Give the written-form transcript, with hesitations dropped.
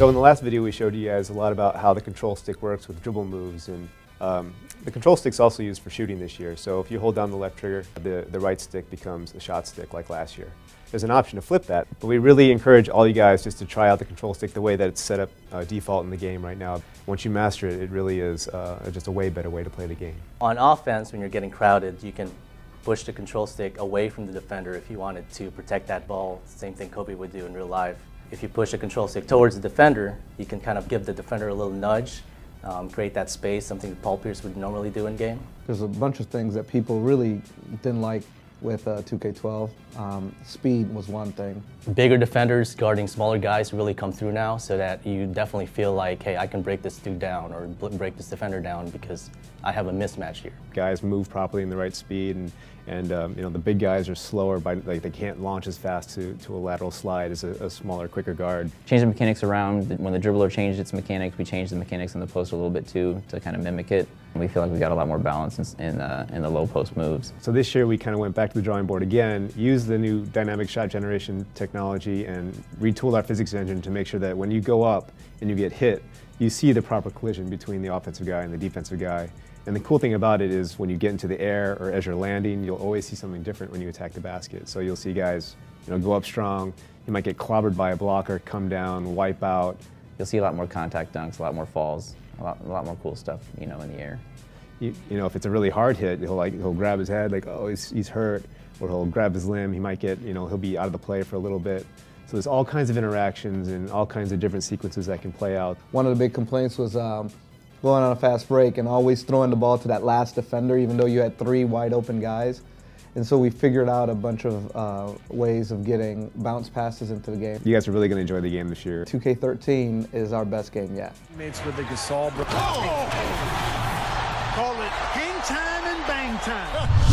So in the last video we showed you guys a lot about how the control stick works with dribble moves, and the control stick's also used for shooting this year. So if you hold down the left trigger, the right stick becomes a shot stick like last year. There's an option to flip that, but we really encourage all you guys just to try out the control stick the way that it's set up default in the game right now. Once you master it, it really is just a way better way to play the game. On offense, when you're getting crowded, you can push the control stick away from the defender if you wanted to protect that ball. Same thing Kobe would do in real life. If you push the control stick towards the defender, you can kind of give the defender a little nudge, create that space, something that Paul Pierce would normally do in game. There's a bunch of things that people really didn't like with 2K12. Speed was one thing. Bigger defenders guarding smaller guys really come through now, so that you definitely feel like, hey, I can break this dude down or break this defender down because I have a mismatch here. Guys move properly in the right speed, and you know, the big guys are slower, they can't launch as fast to a lateral slide as a smaller, quicker guard. Change the mechanics around. When the dribbler changed its mechanics, we changed the mechanics in the post a little bit too to kind of mimic it. We feel like we got a lot more balance in the low post moves. So this year we kind of went back to the drawing board again, used the new dynamic shot generation technology, and retooled our physics engine to make sure that when you go up and you get hit, you see the proper collision between the offensive guy and the defensive guy. And the cool thing about it is when you get into the air or as you're landing, you'll always see something different when you attack the basket. So you'll see guys, you know, go up strong. You might get clobbered by a blocker, come down, wipe out. You'll see a lot more contact dunks, a lot more falls, a lot more cool stuff, you know, in the air. You know, if it's a really hard hit, he'll grab his head like, oh, he's hurt, or he'll grab his limb. He might get, you know, he'll be out of the play for a little bit. So there's all kinds of interactions and all kinds of different sequences that can play out. One of the big complaints was going on a fast break and always throwing the ball to that last defender, even though you had 3 wide open guys. And so we figured out a bunch of ways of getting bounce passes into the game. You guys are really going to enjoy the game this year. 2K13 is our best game yet. Mates with the Gasol. Call it game time and bang time.